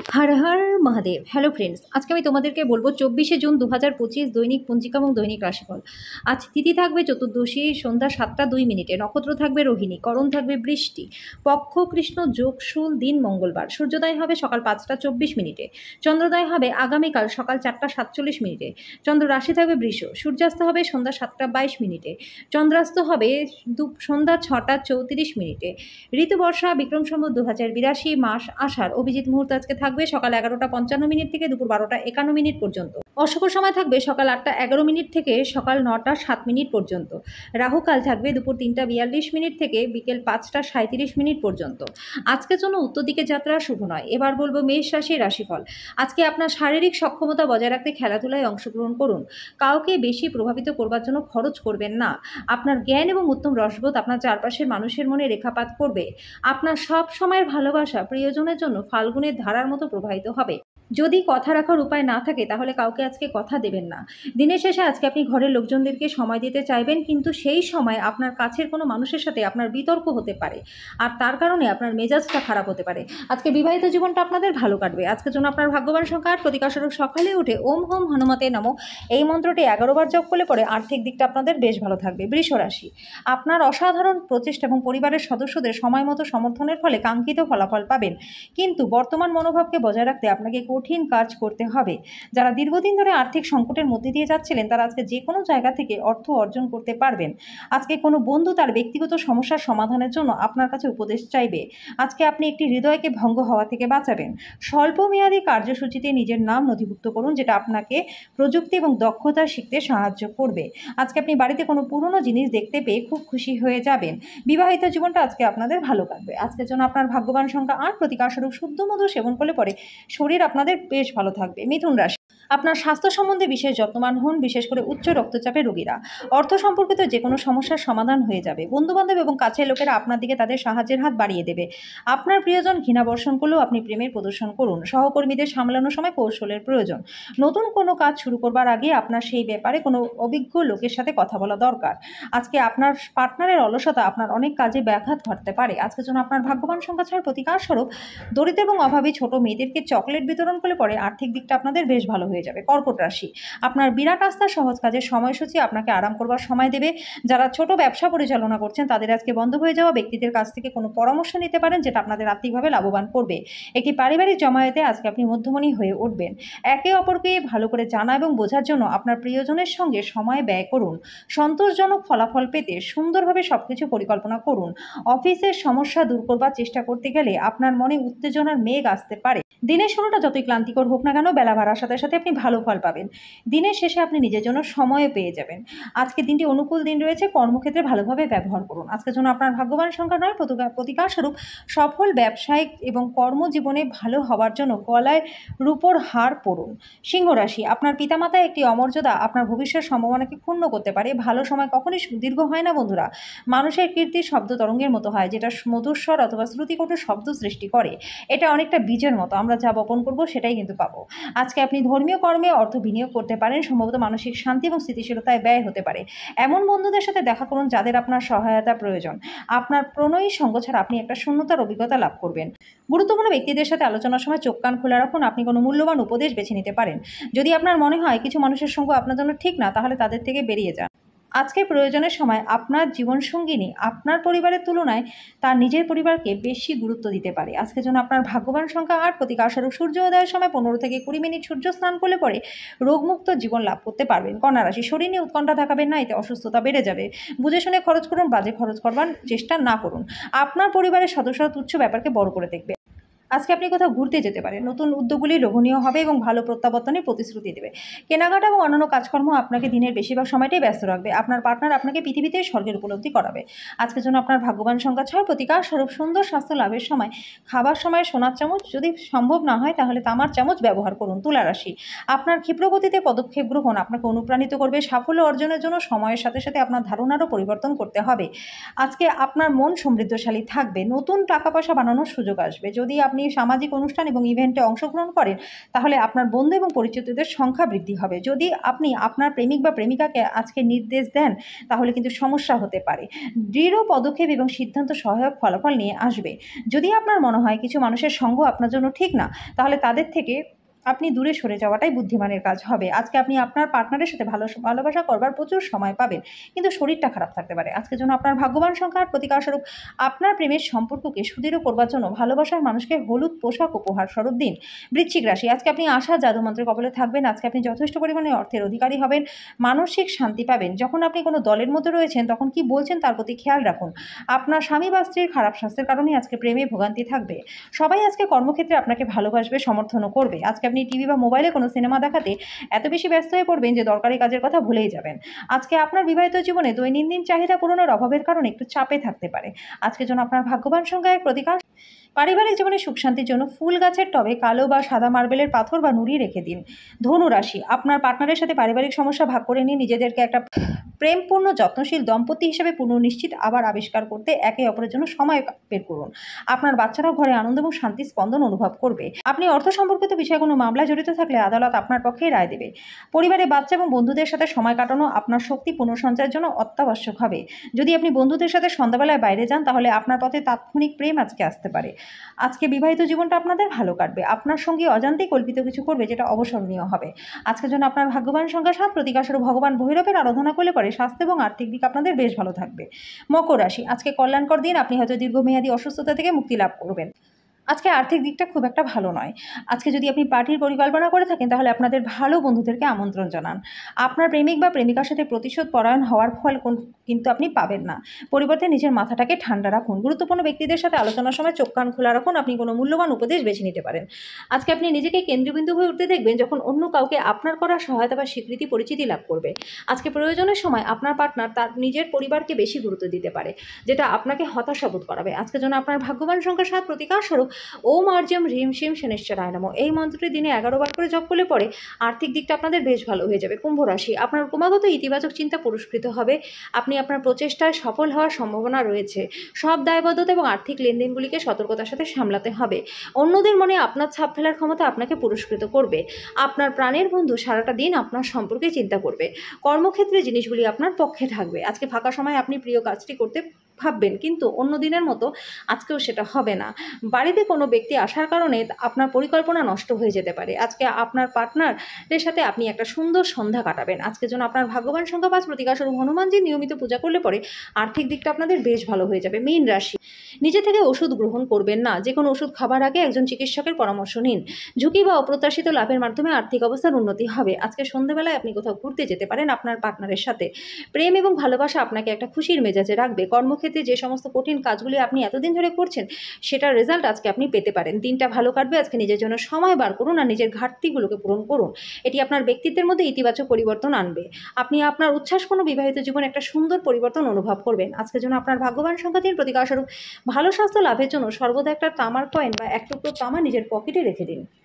Har Har Mahadev. Hello friends, আজকে আমি তোমাদেরকে বলবো 24শে জুন 2025 দৈনিক পঞ্জিকা এবং দৈনিক রাশিফল। আজ তিথি থাকবে চতুর্দশী, সন্ধ্যা 7টা 2 মিনিটে। নক্ষত্র থাকবে রোহিণী, করণ থাকবে বৃষ্টি, পক্ষ কৃষ্ণ, যোগ শুল, দিন মঙ্গলবার। সূর্যোদয় হবে সকাল 5টা 24 মিনিটে। চন্দ্রোদয় হবে আগামীকাল সকাল 4টা 47 মিনিটে। চন্দ্র রাশি থাকবে বৃষ। সূর্যাস্ত হবে সন্ধ্যা 7টা 22 মিনিটে। চন্দ্রাস্ত হবে সন্ধ্যা 6টা 34 মিনিটে। ঋতু বর্ষা, বিক্রম সম্বত 2082, মাস আষাঢ়। অভিজিৎ মুহূর্ত আজকে থাকবে সকাল 11টা 55 মিনিট থেকে দুপুর 12টা 51 মিনিট পর্যন্ত। অশুভ সময় থাকবে সকাল 8টা 11 মিনিট থেকে সকাল 9টা 7 মিনিট পর্যন্ত। রাহুকাল থাকবে দুপুর 3টা 42 মিনিট থেকে বিকেল 5টা 37 মিনিট পর্যন্ত। আজকের জন্য উত্তর দিকে যাত্রা শুভ নয়। এবার বলবো মেষ রাশির রাশিফল। আজকে আপনার শারীরিক সক্ষমতা বজায় রাখতে খেলাধুলায় অংশগ্রহণ করুন। কাউকে বেশি প্রভাবিত করবার জন্য খরচ করবেন না। আপনার জ্ঞান এবং উত্তম রসবোধ আপনার চারপাশের মানুষের মনে রেখাপাত করবে। আপনার সব সময়ের ভালোবাসা প্রিয়জনের জন্য ফাল্গুনের ধারার মতো প্রবাহিত হবে। যদি কথা রাখার উপায় না থাকে তাহলে কাউকে আজকে কথা দেবেন না। দিনের শেষে আজকে আপনি ঘরের লোকজনদেরকে সময় দিতে চাইবেন, কিন্তু সেই সময় আপনার কাছের কোনো মানুষের সাথে আপনার বিতর্ক হতে পারে, আর তার কারণে আপনার মেজাজটা খারাপ হতে পারে। আজকে বিবাহিত জীবনটা আপনাদের ভালো কাটবে। আজকের জন্য আপনার ভাগ্যবান সংখ্যা 8। প্রতিকারস্বরূপ সকালে উঠে ওম হোম হনুমতে নমো এই মন্ত্রটি 11বার জপ করলে পরে আর্থিক দিকটা আপনাদের বেশ ভালো থাকবে। বৃষ রাশি, আপনার অসাধারণ প্রচেষ্টা এবং পরিবারের সদস্যদের সময় মতো সমর্থনের ফলে কাঙ্ক্ষিত ফলাফল পাবেন, কিন্তু বর্তমান মনোভাবকে বজায় রাখতে আপনাকে কঠিন কাজ করতে হবে। যারা দীর্ঘদিন ধরে আর্থিক সংকটের মধ্যে দিয়ে যাচ্ছিলেন তারা আজকে যে কোনো জায়গা থেকে অর্থ অর্জন করতে পারবেন। আজকে কোনো বন্ধু তার ব্যক্তিগত সমস্যার সমাধানের জন্য আপনার কাছে উপদেশ চাইবে। আজকে আপনি একটি হৃদয়কে ভঙ্গ হওয়া থেকে বাঁচাবেন। স্বল্পমেয়াদী কার্যসূচিতে নিজের নাম নথিভুক্ত করুন, যেটা আপনাকে প্রযুক্তি এবং দক্ষতা শিখতে সাহায্য করবে। আজকে আপনি বাড়িতে কোনো পুরনো জিনিস দেখতে পেয়ে খুব খুশি হয়ে যাবেন। বিবাহিত জীবনটা আজকে আপনাদের ভালো কাটবে। আজকের জন্য আপনার ভাগ্যবান সংখ্যা 8। প্রতিকারস্বরূপ শুদ্ধ মধু সেবন করলে পরে শরীর আপনাদের বেশ ভালো থাকবে। মিথুন রাশি, আপনার স্বাস্থ্য সম্বন্ধে বিশেষ যত্নবান হন, বিশেষ করে উচ্চ রক্তচাপের রোগীরা। অর্থ সম্পর্কিত যে কোনো সমস্যার সমাধান হয়ে যাবে। বন্ধুবান্ধব এবং কাছের লোকেরা আপনার দিকে তাদের সাহায্যের হাত বাড়িয়ে দেবে। আপনার প্রিয়জন ঘৃণা বর্ষণ করলেও আপনি প্রেমের প্রদর্শন করুন। সহকর্মীদের সামলানোর সময় কৌশলের প্রয়োজন। নতুন কোনো কাজ শুরু করবার আগে আপনার সেই ব্যাপারে কোনো অভিজ্ঞ লোকের সাথে কথা বলা দরকার। আজকে আপনার পার্টনারের অলসতা আপনার অনেক কাজে ব্যাঘাত ঘটতে পারে। আজকের জন্য আপনার ভাগ্যবান সংখ্যা 6। প্রতিকার স্বরূপ দরিদ্র এবং অভাবী ছোট মেয়েদেরকে চকলেট বিতরণ করলে পরে আর্থিক দিকটা আপনাদের বেশ ভালো হয়ে যাবে। কর্কট রাশি, আপনার বিরাট আস্থা সহজ কাজের সময়সূচি আপনাকে আরাম করবার সময় দেবে। যারা ছোট ব্যবসা পরিচালনা করছেন তাদের আজকে বন্ধ হয়ে যাওয়া ব্যক্তিদের কাছ থেকে কোনো পরামর্শ নিতে পারেন, যেটা আপনাদের আর্থিকভাবে লাভবান করবে। একটি পারিবারিক জমায়েতে আজকে আপনি মধ্যমণি হয়ে উঠবেন। একে অপরকে ভালো করে জানা এবং বোঝার জন্য আপনার প্রিয়জনের সঙ্গে সময় ব্যয় করুন। সন্তোষজনক ফলাফল পেতে সুন্দরভাবে সবকিছু পরিকল্পনা করুন। অফিসের সমস্যা দূর করবার চেষ্টা করতে গেলে আপনার মনে উত্তেজনার মেঘ আসতে পারে। দিনের শুরুটা যতই ক্লান্তিকর হোক না কেন, বেলা বাড়ার সাথে সাথে আপনি ভালো ফল পাবেন। দিনের শেষে আপনি নিজের জন্য সময় পেয়ে যাবেন। আজকে দিনটি অনুকূল দিন রয়েছে, কর্মক্ষেত্রে ভালোভাবে ব্যবহার করুন। আজকের জন্য আপনার ভাগ্যবান সংখ্যা 9। প্রতিকার স্বরূপ সফল ব্যবসায়িক এবং কর্মজীবনে ভালো হওয়ার জন্য গলায় রূপোর হার পরুন। সিংহ রাশি, আপনার পিতামাতার একটি অমর্যাদা আপনার ভবিষ্যৎ সম্ভাবনাকে ক্ষুণ্ণ করতে পারে। ভালো সময় কখনই সুদীর্ঘ হয় না বন্ধুরা। মানুষের কীর্তি শব্দ তরঙ্গের মতো হয়, যেটা মধুস্বর অথবা শ্রুতিকটু শব্দ সৃষ্টি করে। এটা অনেকটা বীজের মতো, আমরা যা বপন করব সেটাই কিন্তু পাবো। আজকে আপনি ধর্মীয় কর্মে অর্থ বিনিয়োগ করতে পারেন। সম্ভবত মানসিক শান্তি এবং স্থিতিশীলতায় ব্যয় হতে পারে। এমন বন্ধুদের সাথে দেখা করুন যাদের আপনার সহায়তা প্রয়োজন। আপনার প্রণয়ী সঙ্গ ছাড়া আপনি একটা শূন্যতার অভিজ্ঞতা লাভ করবেন। গুরুত্বপূর্ণ ব্যক্তিদের সাথে আলোচনার সময় চোখ কান খোলা রাখুন। আপনি কোনো মূল্যবান উপদেশ বেছে নিতে পারেন। যদি আপনার মনে হয় কিছু মানুষের সঙ্গ আপনার জন্য ঠিক না, তাহলে তাদের থেকে বেরিয়ে যান। আজকে প্রয়োজনের সময় আপনার জীবনসঙ্গিনী আপনার পরিবারের তুলনায় তার নিজের পরিবারকে বেশি গুরুত্ব দিতে পারে। আজকের জন্য আপনার ভাগ্যবান সংখ্যা 8। প্রতিকারস্বরূপ সূর্য উদয়ের সময় 15 থেকে 20 মিনিট সূর্য স্নান করলে পরে রোগমুক্ত জীবন লাভ করতে পারবেন। কন্যা রাশি, শরীর নিয়ে উৎকণ্ঠা দেখাবেন না, এতে অসুস্থতা বেড়ে যাবে। বুঝে শুনে খরচ করুন, বাজে খরচ করবার চেষ্টা না করুন। আপনার পরিবারের সদস্যরা তুচ্ছ ব্যাপারকে বড় করে দেখবে। আজকে আপনি কোথাও ঘুরতে যেতে পারেন। নতুন উদ্যোগগুলি লোভনীয় হবে এবং ভালো প্রত্যাবর্তনের প্রতিশ্রুতি দেবে। কেনাকাটা এবং অন্যান্য কাজকর্ম আপনাকে দিনের বেশিরভাগ সময়টাই ব্যস্ত রাখবে। আপনার পার্টনার আপনাকে পৃথিবীতে স্বর্গের উপলব্ধি করাবে। আজকের জন্য আপনার ভাগ্যবান সংখ্যা 6। প্রতিকার স্বরূপ সুন্দর স্বাস্থ্য লাভের সময় খাবার সময় সোনার চামচ, যদি সম্ভব না হয় তাহলে তামার চামচ ব্যবহার করুন। তুলা রাশি, আপনার ক্ষিপ্রগতিতে পদক্ষেপ গ্রহণ আপনাকে অনুপ্রাণিত করবে। সাফল্য অর্জনের জন্য সময়ের সাথে সাথে আপনার ধারণারও পরিবর্তন করতে হবে। আজকে আপনার মন সমৃদ্ধশালী থাকবে। নতুন টাকা পয়সা বানানোর সুযোগ আসবে। যদি আপনি সামাজিক অনুষ্ঠান এবং ইভেন্টে অংশগ্রহণ করেন তাহলে আপনার বন্ধু এবং পরিচিতদের সংখ্যা বৃদ্ধি হবে। যদি আপনি আপনার প্রেমিক বা প্রেমিকাকে আজকে নির্দেশ দেন তাহলে কিন্তু সমস্যা হতে পারে। দৃঢ় পদক্ষেপ এবং সিদ্ধান্ত সহায়ক ফলাফল নিয়ে আসবে। যদি আপনার মনে হয় কিছু মানুষের সঙ্গ আপনার জন্য ঠিক না, তাহলে তাদের থেকে আপনি দূরে সরে যাওয়াটাই বুদ্ধিমানের কাজ হবে। আজকে আপনি আপনার পার্টনারের সাথে ভালোবাসা করবার প্রচুর সময় পাবেন, কিন্তু শরীরটা খারাপ থাকতে পারে। আজকের জন্য আপনার ভাগ্যবান সংখ্যার প্রতিকারস্বরূপ আপনার প্রেমের সম্পর্ককে সুদৃঢ় করবার জন্য ভালোবাসার মানুষকে হলুদ পোশাক উপহার স্বরূপ দিন। বৃশ্চিক রাশি, আজকে আপনি আশা জাদুমন্ত্রের কবলে থাকবেন। আজকে আপনি যথেষ্ট পরিমাণে অর্থের অধিকারী হবেন, মানসিক শান্তি পাবেন। যখন আপনি কোনো দলের মধ্যে রয়েছেন তখন কি বলছেন তার প্রতি খেয়াল রাখুন। আপনার স্বামী বা স্ত্রীর খারাপ স্বাস্থ্যের কারণে আজকে প্রেমে ভোগান্তি থাকবে। সবাই আজকে কর্মক্ষেত্রে আপনাকে ভালোবাসবে, সমর্থনও করবে। আজকে আপনি টিভি বা মোবাইলে কোনো সিনেমা দেখাতে এত বেশি ব্যস্ত হয়ে পড়বেন যে দরকারি কাজের কথা ভুলেই যাবেন। আজকে আপনার বিবাহিত জীবনে দৈনন্দিন চাহিদা পূরণের অভাবের কারণে একটু চাপে থাকতে পারে। আজকের জন্য আপনার ভাগ্যবান সংখ্যা এক প্রতিকার। পারিবারিক জীবনে সুখ শান্তির জন্য ফুল গাছের টবে কালো বা সাদা মার্বেলের পাথর বা নুড়ি রেখে দিন। ধনু রাশি, আপনার পার্টনারের সাথে পারিবারিক সমস্যা ভাগ করে নিয়ে নিজেদেরকে একটা প্রেমপূর্ণ যত্নশীল দম্পতি হিসেবে পুনর্নিশ্চিত আবার আবিষ্কার করতে একে অপরের জন্য সময় বের করুন। আপনার বাচ্চারাও ঘরে আনন্দ এবং শান্তি স্পন্দন অনুভব করবে। আপনি অর্থ সম্পর্কিত বিষয়ে কোনো মামলায় জড়িত থাকলে আদালত আপনার পক্ষেই রায় দেবে। পরিবারে বাচ্চা এবং বন্ধুদের সাথে সময় কাটানো আপনার শক্তি পুনঃসঞ্চয়ের জন্য অত্যাবশ্যক হবে। যদি আপনি বন্ধুদের সাথে সন্ধ্যাবেলায় বাইরে যান তাহলে আপনার পথে তাৎক্ষণিক প্রেম আজকে আসতে পারে। আজকে বিবাহিত জীবনটা আপনাদের ভালো কাটবে। আপনার সঙ্গী অজান্তেই কল্পিত কিছু করবে যেটা অবসরণীয় হবে। আজকের জন্য আপনার ভাগ্যবান সংখ্যা 7, প্রতিকারস্বরূপ ভগবান ভৈরবের আরাধনা করলে পরে স্বাস্থ্য এবং আর্থিক দিক আপনাদের বেশ ভালো থাকবে। মকর রাশি, আজকে কল্যাণকর দিন। আপনি হয়তো দীর্ঘমেয়াদী অসুস্থতা থেকে মুক্তি লাভ করবেন। আজকে আর্থিক দিকটা খুব একটা ভালো নয়। আজকে যদি আপনি পার্টির পরিকল্পনা করে থাকেন তাহলে আপনাদের ভালো বন্ধুদেরকে আমন্ত্রণ জানান। আপনার প্রেমিক বা প্রেমিকার সাথে প্রতিশোধ পরায়ণ হওয়ার ফল কিন্তু আপনি পাবেন না। পরিবর্তে নিজের মাথাটাকে ঠান্ডা রাখুন। গুরুত্বপূর্ণ ব্যক্তিদের সাথে আলোচনার সময় চোখ কান খোলা রাখুন। আপনি কোনো মূল্যবান উপদেশ বেছে নিতে পারেন। আজকে আপনি নিজেকে কেন্দ্রবিন্দু হয়ে উঠতে দেখবেন যখন অন্য কাউকে আপনার করা সহায়তা বা স্বীকৃতি পরিচিতি লাভ করবে। আজকে প্রয়োজনের সময় আপনার পার্টনার তার নিজের পরিবারকে বেশি গুরুত্ব দিতে পারে, যেটা আপনাকে হতাশা বোধ করাবে। আজকের জন্য আপনার ভাগ্যবান সংখ্যা 7, প্রতিকার স্বরূপ ওম আর্যম হ্রিম শিম শনিশ্চরায় নমঃ। এই মন্ত্রটি দিনে 11 বার করে জপ করলে পরে আর্থিক দিকটা আপনাদের বেশ ভালো হয়ে যাবে। কুম্ভ রাশি, আপনার ক্রমাগত ইতিবাচক চিন্তা পুরস্কৃত হবে। আপনি আপনার প্রচেষ্টায় সফল হওয়ার সম্ভাবনা রয়েছে। সব দায়বদ্ধতা এবং আর্থিক লেনদেনগুলিকে সতর্কতার সাথে সামলাতে হবে। অন্যদের মনে আপনার ছাপ ফেলার ক্ষমতা আপনাকে পুরস্কৃত করবে। আপনার প্রাণের বন্ধু সারাটা দিন আপনার সম্পর্কে চিন্তা করবে। কর্মক্ষেত্রে জিনিসগুলি আপনার পক্ষে থাকবে। আজকে ফাঁকা সময় আপনি প্রিয় কাজটি করতে ভাববেন, কিন্তু অন্য দিনের মতো আজকেও সেটা হবে না। বাড়িতে কোনো ব্যক্তি আসার কারণে আপনার পরিকল্পনা নষ্ট হয়ে যেতে পারে। আজকে আপনার পার্টনারের সাথে আপনি একটা সুন্দর সন্ধ্যা কাটাবেন। আজকের জন্য আপনার ভাগ্যবান সংখ্যা 5, প্রতিকারস্বরূপ হনুমানজির নিয়মিত পূজা করলে পরে আর্থিক দিকটা আপনাদের বেশ ভালো হয়ে যাবে। মীন রাশি, নিজে থেকে ওষুধ গ্রহণ করবেন না। যে কোনো ওষুধ খাবার আগে একজন চিকিৎসকের পরামর্শ নিন। ঝুঁকি বা অপ্রত্যাশিত লাভের মাধ্যমে আর্থিক অবস্থার উন্নতি হবে। আজকে সন্ধ্যাবেলায় আপনি কোথাও ঘুরতে যেতে পারেন আপনার পার্টনারের সাথে। প্রেম এবং ভালোবাসা আপনাকে একটা খুশির মেজাজে রাখবে। কর্মক্ষেত্রে যে সমস্ত কঠিন কাজগুলি আপনি এতদিন ধরে করছেন সেটার রেজাল্ট আজকে আপনি পেতে পারেন। দিনটা ভালো কাটবে। আজকে নিজের জন্য সময় বার করুন আর নিজের ঘাটতিগুলোকে পূরণ করুন। এটি আপনার ব্যক্তিত্বের মধ্যে ইতিবাচক পরিবর্তন আনবে। আপনি আপনার উচ্ছ্বাসপূর্ণ বিবাহিত জীবনে একটা সুন্দর পরিবর্তন অনুভব করবেন। আজকের জন্য আপনার ভাগ্যবান সংখ্যা 3, প্রতিকারস্বরূপ ভালো স্বাস্থ্য লাভের জন্য সর্বদা একটা তামার কয়েন বা এক টুকরো তামা নিজের পকেটে রেখে দিন।